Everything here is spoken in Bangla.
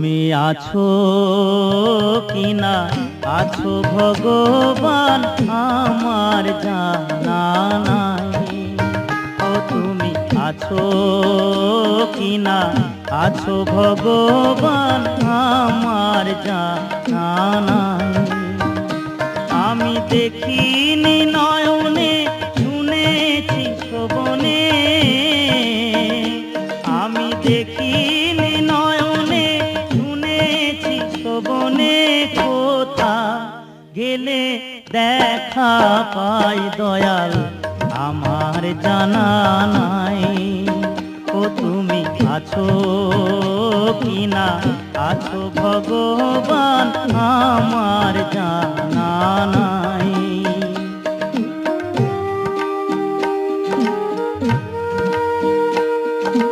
তুমি আছো কিনা আছো ভগবান আমার জানা নাই। ও তুমি আছো কিনা আছো ভগবান আমার জানা নাই। আমি দেখিনি নয়নে শুনেছি শ্রবণে, আমি দেখিনি নয়নে শুনেছি শ্রবণে, কোথা গেলে দেখা পাই দয়াল আমার জানা নাই। ও তুমি আছো কিনা আছো ভগবান আমার জানা নাই।